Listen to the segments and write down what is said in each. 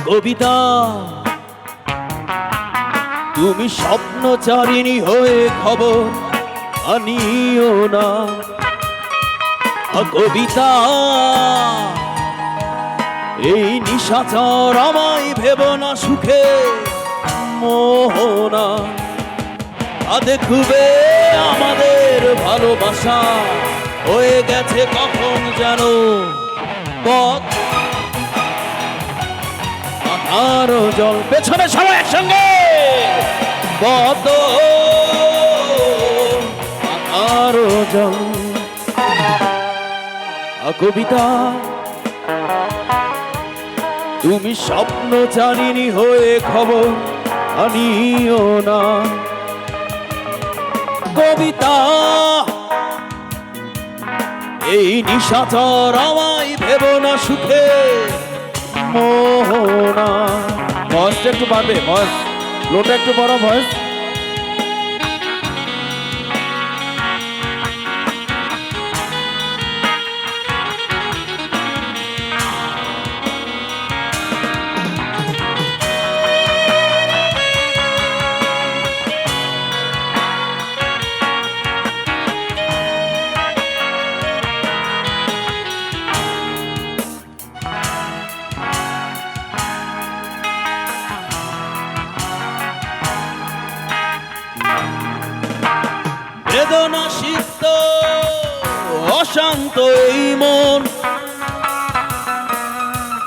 কবিতা তুমি স্বপ্নচারিণী হয়ে খবর আনিও না। কবিতা এই নিশাচর আমায় ভেব না সুখে মোহনা। দেখবে আমাদের ভালোবাসা হয়ে গেছে কখন যেন পথ আরো জল। পেছনে সবাই একসঙ্গে পথ আরো জল। কবিতা তুমি স্বপ্নচারিণী হয়ে খবর আনিও না। কবিতা এই নিশাচর আমায় ভেব না সুখে মোহনা। ভয়েসটা একটু বাড়বে, ভয়েস লোটা একটু বড় ভয়েস। বেদনা সিক্ত অশান্ত এই মন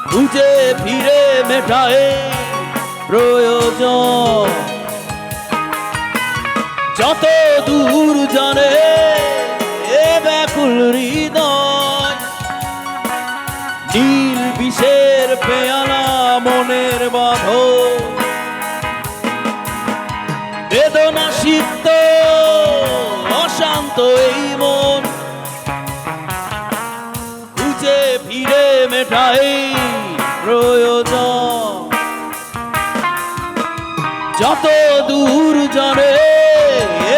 খুঁজে ফিরে মেটায় প্রয়োজন। যত দূর জানে এ ব্যাকুল হৃদয়, নীল বিষের পেয়ালা মনের বাঁধন। বেদনা সিক্ত অশান্ত এই মন খুঁজে ফিরে মেটাই প্রয়োজন। যত দূর জানে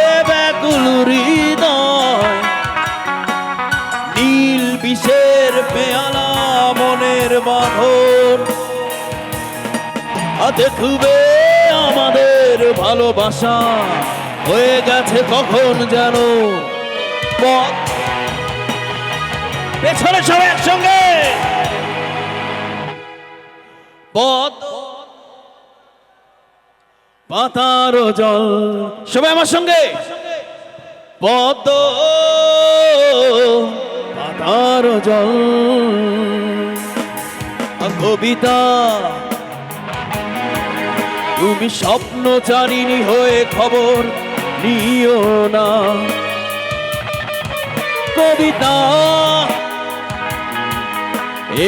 এ ব্যাকুল হৃদয়, নীল বিষের পেয়ালা মনের বাঁধন। দেখবে আমাদের ভালোবাসা হয়ে গেছে কখন যেন পথ। পেছনে সবাই একসঙ্গে পথ পাতার জল। সবাই আমার সঙ্গে পথ পাতার জল। কবিতা তুমি স্বপ্নচারিণী হয়ে খবর নিও না। কবিতা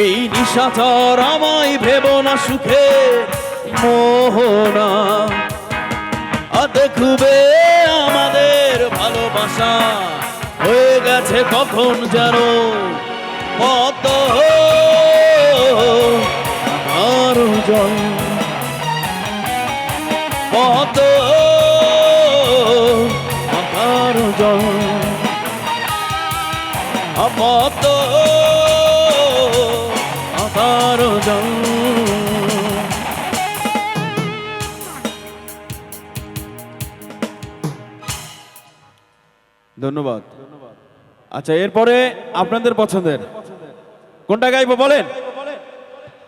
এই নিশাচর আমায় ভেব না সুখে মোহনা। দেখবে আমাদের ভালোবাসা হয়ে গেছে কখন যেন পথ আরো জল। পথ আরো জল। পথ আরো জল। ধন্যবাদ। আচ্ছা, এরপরে আপনাদের পছন্দের কোনটা গাইবো বলেন।